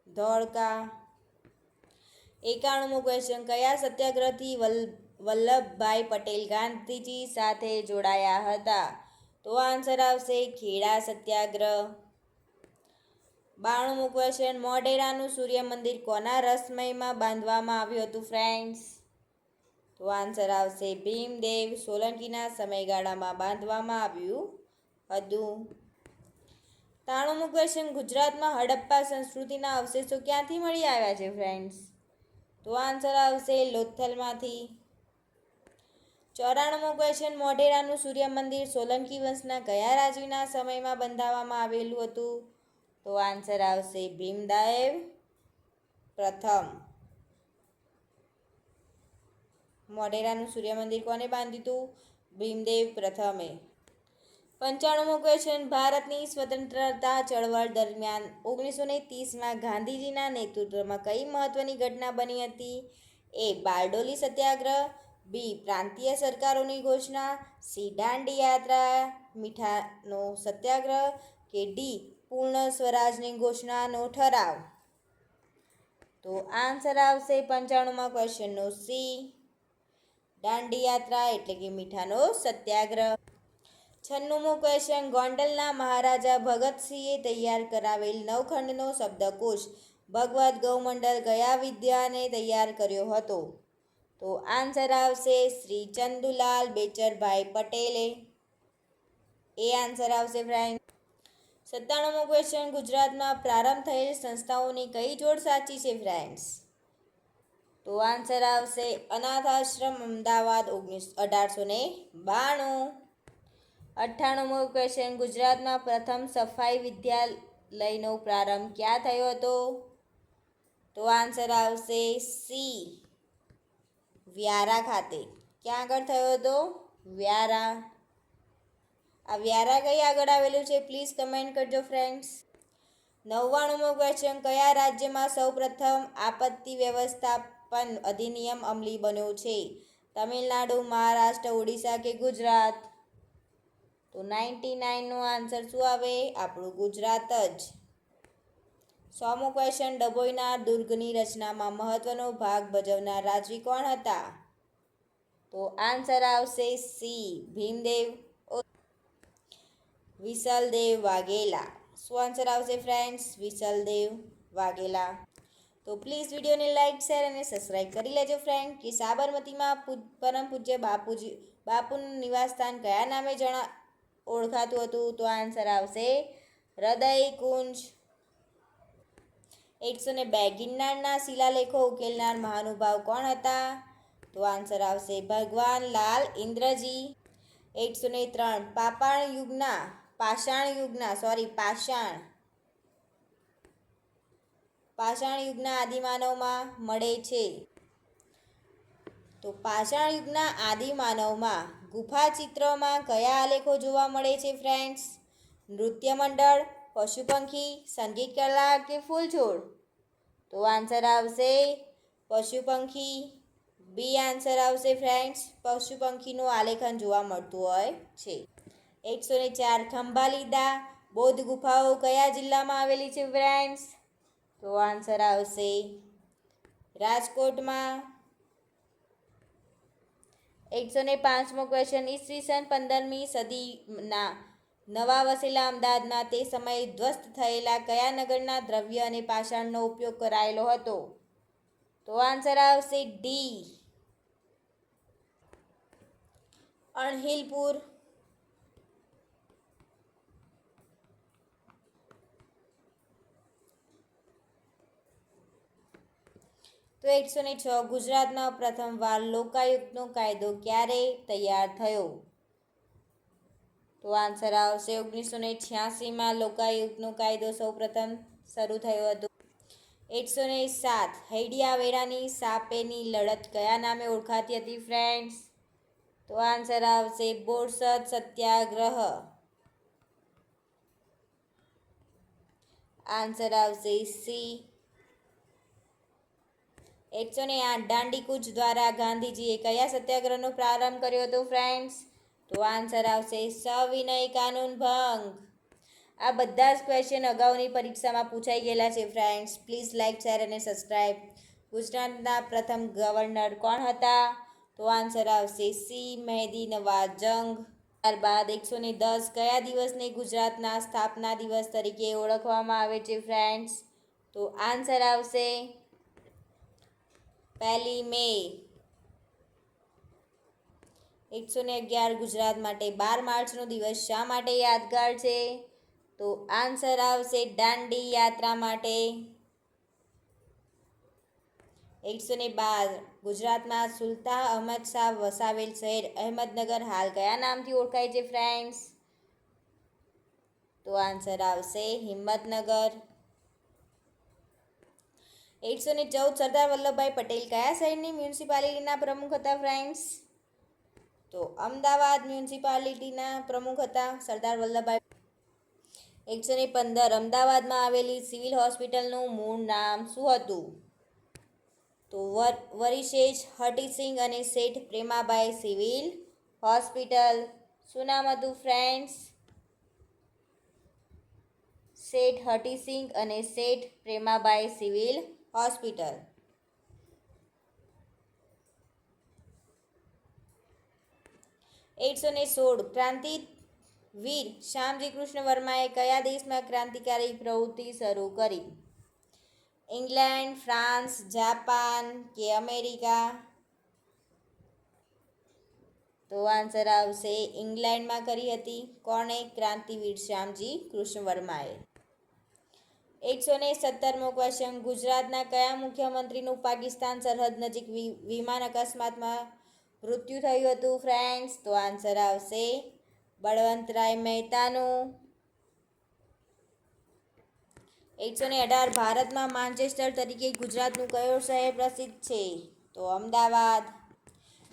ધોળકા. 91મો ક્વેશ્ચન. કયા સત્યાગ્રહથી વલ્લભભાઈ પટેલ ગાંધીજી સાથે જોડાયા હતા? તો આન્સર આવશે ખેડા સત્યાગ્રહ. 92મો ક્વેશ્ચન, મોઢેરાનું સૂર્ય મંદિર કોના રસમયમાં બાંધવામાં આવ્યું હતું ફ્રેન્ડ્સ? તો આન્સર આવશે ભીમદેવ સોલંકીના સમયગાળામાં બાંધવામાં આવ્યું હતું. 93મો ક્વેશ્ચન, ગુજરાતમાં હડપ્પા સંસ્કૃતિના અવશેષો ક્યાંથી મળી આવ્યા છે ફ્રેન્ડ્સ? તો આન્સર આવશે લોથલમાંથી. 94મો ક્વેશ્ચન, મોઢેરાનું સૂર્ય મંદિર સોલંકી વંશના કયા રાજવીના સમયમાં બંધાવવામાં આવેલું હતું? તો આન્સર આવશે ભીમદેવ પ્રથમ. મોઢેરાનું સૂર્ય મંદિર કોને બાંધ્યું હતું? ભીમદેવ પ્રથમે. 95મો ક્વેશ્ચન, ભારતની સ્વતંત્રતા ચળવળ દરમિયાન 1930માં ગાંધીજીના નેતૃત્વમાં કઈ મહત્વની ઘટના બની હતી? એ. બારડોલી સત્યાગ્રહ, બી. પ્રાંતીય સરકારોની ઘોષણા, સી. દાંડી યાત્રા મીઠાનો સત્યાગ્રહ કે ડી. પૂર્ણ સ્વરાજની ઘોષણાનો ઠરાવ? તો આન્સર આવશે 95મા ક્વેશ્ચનનો સી. દાંડી યાત્રા એટલે કે મીઠાનો સત્યાગ્રહ. 96મો ક્વેશ્ચન, ગોંડલના મહારાજા ભગતસિંહે તૈયાર કરાવેલ નવખંડનો શબ્દકોશ ભગવદ્ ગૌમંડલ કયા વિદ્વાને તૈયાર કર્યો હતો? તો આન્સર આવશે શ્રી ચંદુલાલ બેચરભાઈ પટેલે. એ આન્સર આવશે ફ્રેન્ડ. 97મો ક્વેશ્ચન, ગુજરાતમાં પ્રારંભ થયેલ સંસ્થાઓની કઈ જોડ સાચી છે ફ્રેન્ડ્સ? તો આન્સર આવશે અનાથ આશ્રમ અમદાવાદ 1892. 98મો ક્વેશ્ચન, ગુજરાતમાં પ્રથમ સફાઈ વિદ્યાલયનો પ્રારંભ ક્યાં થયો હતો? તો આન્સર આવશે સી. વ્યારા ખાતે. ક્યાં આગળ થયો હતો? વ્યારા. આ વ્યારા કઈ આગળ આવેલું છે પ્લીઝ કમેન્ટ કરજો ફ્રેન્ડ્સ. 99મો ક્વેશ્ચન, કયા રાજ્યમાં સૌપ્રથમ આપત્તિ વ્યવસ્થાપન અધિનિયમ અમલી બન્યો છે? તમિલનાડુ, મહારાષ્ટ્ર, ઓડિશા કે ગુજરાત? તો 99નો આન્સર શું આવે? આપણું ગુજરાત જ. 100મો ક્વેશ્ચન, ડભોઈના દુર્ગની રચનામાં મહત્વનો ભાગ ભજવનાર રાજવી કોણ હતા? તો આન્સર આવશે સી. ભીમદેવ વિસલદેવ વાઘેલા. શું આન્સર આવશે ફ્રેન્ડ્સ? વિસલદેવ વાઘેલા. તો પ્લીઝ વિડીયોને લાઇક, શેર અને સબસ્ક્રાઈબ કરી લેજો ફ્રેન્ડ. કે સાબરમતીમાં પરમ પૂજ્ય બાપુનું નિવાસસ્થાન કયા નામે ઓળખાતું હતું? તો આન્સર આવશે હૃદય કુંજ. 102 ગિરનારના શિલાલેખો ઉકેલનાર મહાનુભાવ કોણ હતા? તો આન્સર આવશે ભગવાન લાલ ઇન્દ્રજી. 103 પાષાણ યુગના આદિમાનવમાં મળે છે? તો પાષાણ યુગના આદિમાનવમાં ગુફા ચિત્રમાં કયા આલેખો જોવા મળે છે ફ્રેન્ડ્સ? નૃત્ય મંડળ, પશુ પંખી, સંગીત કલા કે ફૂલ છોડ? તો આન્સર આવશે પશુ પંખી. બી આન્સર આવશે ફ્રેન્ડ્સ. પશુ પંખીનું આલેખન જોવા મળતું હોય છે. 104 ખંભાલીદા બૌદ્ધ ગુફાઓ કયા જિલ્લામાં આવેલી છે ફ્રેન્ડ્સ? તો આન્સર આવશે રાજકોટમાં. 105મો ક્વેશ્ચન, ઈસવીસન 15મી સદીના નવા વસેલા અમદાવાદમાં તે સમયે ધ્વસ્ત થયેલા કયા નગરના દ્રવ્ય અને પાષાણનો ઉપયોગ કરાયેલો હતો? તો આન્સર આવશે ડી. અણહિલપુર. તો 106 ગુજરાતમાં પ્રથમવાર લોકાયુક્તનો કાયદો ક્યારે તૈયાર થયો? તો આન્સર આવશે 1986માં લોકાયુક્તનો કાયદો સૌપ્રથમ શરૂ થયો હતો. 107 હૈડિયાવેરાની સાપેની લડત કયા નામે ઓળખાતી હતી ફ્રેન્ડ્સ? તો આન્સર આવશે બોરસદ સત્યાગ્રહ. આન્સર આવશે સી. 108 દાંડીકૂચ દ્વારા ગાંધીજીએ કયા સત્યાગ્રહનો પ્રારંભ કર્યો હતો ફ્રેન્ડ્સ? તો આન્સર આવશે સવિનય કાનૂન ભંગ. આ બધા જ ક્વેશ્ચન અગાઉની પરીક્ષામાં પૂછાઈ ગયેલા છે ફ્રેન્ડ્સ. પ્લીઝ લાઇક, શેર અને સબસ્ક્રાઈબ. ગુજરાતના પ્રથમ ગવર્નર કોણ હતા? તો આન્સર આવશે સી. મહેદી નવાઝ જંગ. ત્યારબાદ 110 કયા દિવસને ગુજરાતના સ્થાપના દિવસ તરીકે ઓળખવામાં આવે છે ફ્રેન્ડ્સ? તો આન્સર આવશે 1 મે. 111 ગુજરાત માટે 12 માર્ચનો દિવસ શા માટે યાદગાર છે? તો આન્સર આવશે દાંડી યાત્રા માટે. 112 ગુજરાતમાં સુલતાન અહમદ શાહ વસાવેલ શહેર અહેમદનગર હાલ કયા નામથી ઓળખાય છે ફ્રેન્ડ્સ? તો આન્સર આવશે હિંમતનગર. 114 સરદાર વલ્લભભાઈ પટેલ કયા શહેરની મ્યુનિસિપાલિટીના પ્રમુખ હતા ફ્રેન્ડ્સ? તો અમદાવાદ મ્યુનિસિપાલિટીના પ્રમુખ હતા સરદાર વલ્લભભાઈ. 115 અમદાવાદમાં આવેલી સિવિલ હોસ્પિટલનું મૂળ નામ શું હતું? તો વરિશેષ હઠીસિંહ અને શેઠ પ્રેમાબાઈ સિવિલ હોસ્પિટલ. શું નામ હતું ફ્રેન્ડ્સ? શેઠ હઠીસિંહ અને શેઠ પ્રેમાબાઈ સિવિલ હોસ્પિટલ. 116 ક્રાંતિવીર શ્યામજી કૃષ્ણ વર્માએ કયા દેશમાં ક્રાંતિકારી પ્રવૃત્તિ શરૂ કરી? ઇંગ્લેન્ડ, ફ્રાન્સ, જાપાન કે અમેરિકા? તો આન્સર આવશે ઇંગ્લેન્ડમાં કરી હતી. કોણે? ક્રાંતિવીર શ્યામજી કૃષ્ણ વર્માએ. 117મો ક્વેશ્ચન ગુજરાતના કયા મુખ્યમંત્રીનું પાકિસ્તાન સરહદ નજીક વિમાન અકસ્માતમાં મૃત્યુ થયું હતું ફ્રેન્ડ્સ? તો આન્સર આવશે બળવંતરાય મહેતાનું. 118 ભારતમાં માન્ચેસ્ટર તરીકે ગુજરાતનું કયો શહેર પ્રસિદ્ધ છે? તો અમદાવાદ.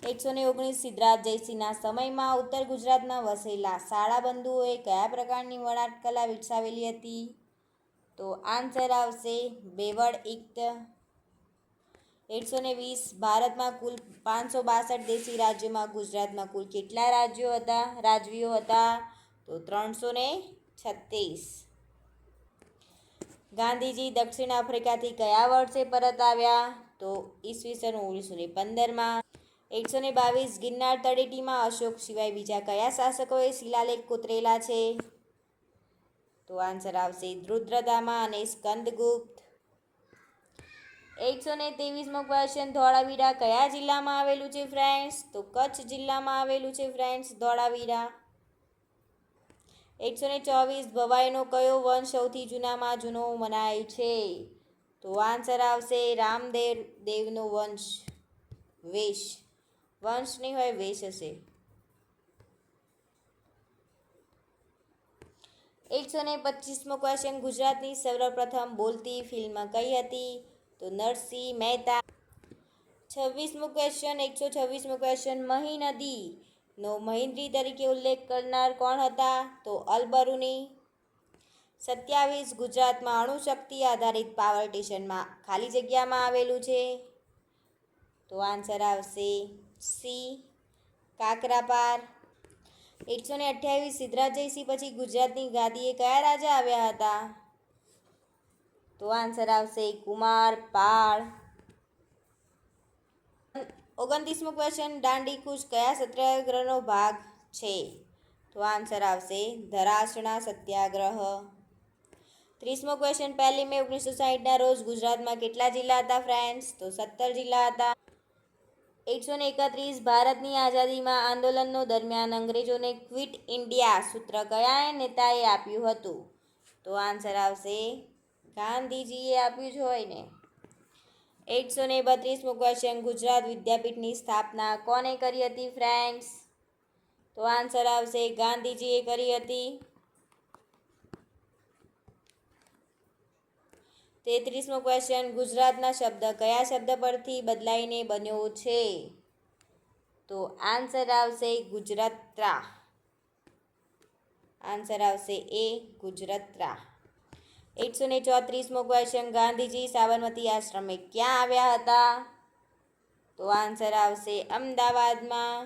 119 સિદ્ધરાજ જયસિંહના સમયમાં ઉત્તર ગુજરાતમાં વસેલા શાળાબંધુઓએ કયા પ્રકારની વણાટ કલા વિકસાવેલી હતી? તો આન્સર આવશે બેવડ ઇક્ત. 120 ભારતમાં કુલ 562 દેશી રાજ્યોમાં ગુજરાતમાં કુલ કેટલા રાજવીઓ હતા? તો 336. ગાંધીજી દક્ષિણ આફ્રિકાથી કયા વર્ષે પરત આવ્યા? તો ઈસવીસન 1915માં. 122 ગિરનાર તળેટીમાં અશોક સિવાય બીજા કયા શાસકોએ શિલાલેખ કોતરેલા છે? તો આન્સર આવશે રુદ્રદામા અને સ્કંદગુપ્ત. 123મો ક્વેશ્ચન ધોળાવીરા કયા જિલ્લામાં આવેલું છે ફ્રેન્ડ્સ? તો કચ્છ જિલ્લામાં આવેલું છે ફ્રેન્ડ્સ ધોળાવીરા. 124 ભવાઈનો કયો વંશ સૌથી જૂનામાં જૂનો મનાય છે? તો આન્સર આવશે રામદેવનો વંશ. વંશ નહીં હોય, વેશ હશે. 125મો ક્વેશ્ચન ગુજરાતની સર્વપ્રથમ બોલતી ફિલ્મ કઈ હતી? તો નરસિંહ મહેતા. 126મો ક્વેશ્ચન મહી નદીનો મહેન્દ્રી તરીકે ઉલ્લેખ કરનાર કોણ હતા? તો અલબરુની. 27 ગુજરાતમાં અણુશક્તિ આધારિત પાવર સ્ટેશનમાં ખાલી જગ્યામાં આવેલું છે? તો આન્સર આવશે સી કાકરાપાર. 128 સિદ્ધરાજ જયસિંહ પછી ગુજરાતની ગાદીએ કયા રાજા આવ્યા હતા? તો આન્સર આવશે કુમારપાળ. 29મો ક્વેશ્ચન દાંડીકૂચ કયા સત્યાગ્રહનો ભાગ છે? તો આન્સર આવશે ધરાસણા સત્યાગ્રહ. 30મો ક્વેશ્ચન 1 મે 1960ના રોજ ગુજરાતમાં કેટલા જિલ્લા હતા ફ્રેન્ડ્સ? તો 17 જિલ્લા હતા. 131 ભારતની આઝાદીમાં આંદોલનો દરમિયાન અંગ્રેજોને ક્વિટ ઇન્ડિયા સૂત્ર કયા નેતાએ આપ્યું હતું? તો આન્સર આવશે ગાંધીજીએ આપ્યું જ હોય ને. 132મો ક્વેશ્ચન ગુજરાત વિદ્યાપીઠની સ્થાપના કોને કરી હતી ફ્રેન્ડ્સ? તો આન્સર આવશે ગાંધીજીએ કરી હતી. 33મો ક્વેશ્ચન ગુજરાતના શબ્દ કયા શબ્દ પરથી બદલાઈને બન્યો છે? તો આન્સર આવશે ગુજરાત્રા. આન્સર આવશે એ ગુજરાત્રા. 134મો ક્વેશ્ચન ગાંધીજી સાબરમતી આશ્રમે ક્યાં આવ્યા હતા? તો આન્સર આવશે અમદાવાદમાં.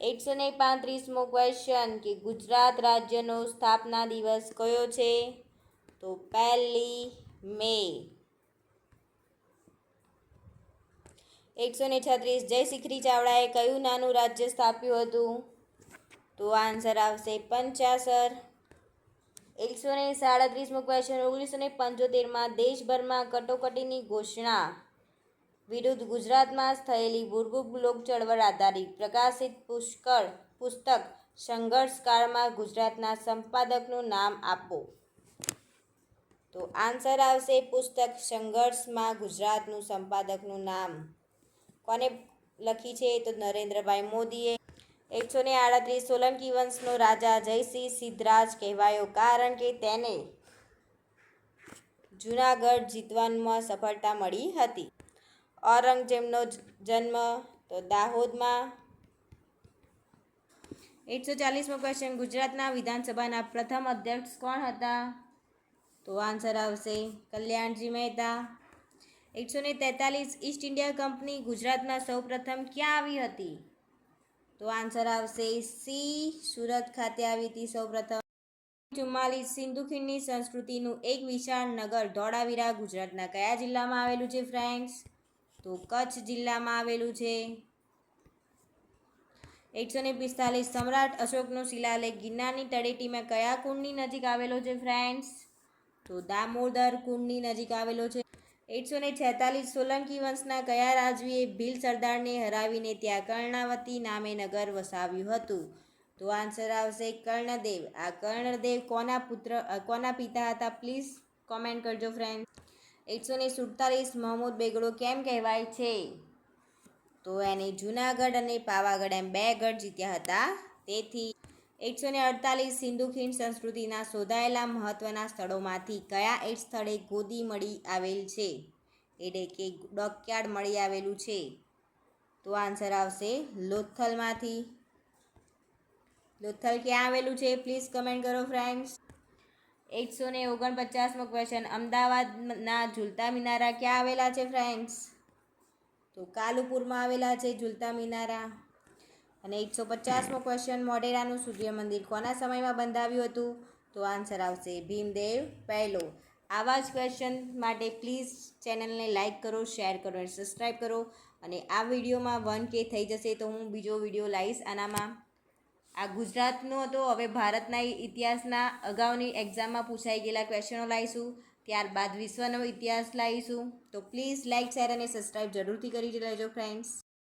135મો ક્વેશ્ચન કે ગુજરાત રાજ્યનો સ્થાપના દિવસ કયો છે? તો 1 મે. 136 જય શિખરી ચાવડાએ કયું નાનું રાજ્ય સ્થાપ્યું હતું? તો આન્સર આવશે 75. 137મો ક્વેશ્ચન. 1975માં દેશભરમાં કટોકટીની ઘોષણા વિરુદ્ધ ગુજરાતમાં થયેલી ભૂગર્ભ લોક ચળવળ આધારિત પ્રકાશિત પુસ્તક સંઘર્ષકાળમાં ગુજરાતના સંપાદકનું નામ આપો. તો આન્સર આવશે પુસ્તક સંઘર્ષમાં ગુજરાતનું સંપાદકનું નામ કોને લખી છે? તો નરેન્દ્રભાઈ મોદીએ. 138 સોલંકી વંશનો રાજા જયસિંહ સિદ્ધરાજ કહેવાયો કારણ કે તેને જૂનાગઢ જીતવામાં સફળતા મળી હતી. ઔરંગઝેબનો જન્મ તો દાહોદમાં. 140મો ક્વેશ્ચન. ગુજરાતના વિધાનસભાના પ્રથમ અધ્યક્ષ કોણ હતા? તો આન્સર આવશે Kalyanji Mehta. 143 East India company ગુજરાતમાં સૌપ્રથમ ક્યાં આવી હતી? તો આન્સર આવશે સી. સુરત ખાતે આવી હતી સૌપ્રથમ. 44 સિંધુ ખીણની સંસ્કૃતિનું એક વિશાળ નગર ધોળાવીરા ગુજરાતના કયા જિલ્લામાં આવેલું છે ફ્રેન્ડ્સ? તો કચ્છ જિલ્લામાં આવેલું છે. 145 સમ્રાટ અશોકનો શિલાલેખ ગિરનારની તળેટીમાં કયા કુંડની નજીક આવેલો છે ફ્રેન્ડ્સ? તો દામોદર કુંડની નજીક આવેલો છે. 146 સોલંકી વંશના કયા રાજવીએ ભીલ સરદારને હરાવીને ત્યાં કર્ણાવતી નામે નગર વસાવ્યું હતું? તો આન્સર આવશે કર્ણદેવ. આ કર્ણદેવ કોના પિતા હતા? પ્લીઝ કોમેન્ટ કરજો ફ્રેન્ડ. 147 મહમૂદ બેગડો કેમ કહેવાય છે? તો એને જૂનાગઢ અને પાવાગઢ એમ 2 ગઢ જીત્યા હતા તેથી. 148 સિંધુ ખીણ સંસ્કૃતિના શોધાયેલા મહત્વના સ્થળોમાંથી કયા એક સ્થળે ગોદી મળી આવેલ છે? એટલે કે ડોકયાર્ડ મળી આવેલું છે. તો આન્સર આવશે લોથલમાંથી. લોથલ ક્યાં આવેલું છે? પ્લીઝ કમેન્ટ કરો ફ્રેન્ડ્સ. 149મો ક્વેશ્ચન. અમદાવાદના ઝૂલતા મિનારા ક્યાં આવેલા છે ફ્રેન્ડ્સ? તો કાલુપુરમાં આવેલા છે ઝૂલતા મિનારા. અને 150મો ક્વેશ્ચન. મોઢેરાનું સૂર્ય મંદિર કોના સમયમાં બંધાવ્યું હતું? તો આન્સર આવશે ભીમદેવ પહેલો. આવા જ ક્વેશ્ચન માટે પ્લીઝ ચેનલને લાઇક કરો, શેર કરો અને સબસ્ક્રાઈબ કરો. અને આ વિડીયોમાં 1K થઈ જશે તો હું બીજો વિડીયો લાવીશ આનામાં. આ ગુજરાતનો હતો. હવે ભારતના ઇતિહાસના અગાઉની એક્ઝામમાં પૂછાઈ ગયેલા ક્વેશ્ચનો લાવીશું. ત્યારબાદ વિશ્વનો ઇતિહાસ લાવીશું. તો પ્લીઝ લાઇક, શેર અને સબસ્ક્રાઈબ જરૂરથી કરી લેજો ફ્રેન્ડ્સ.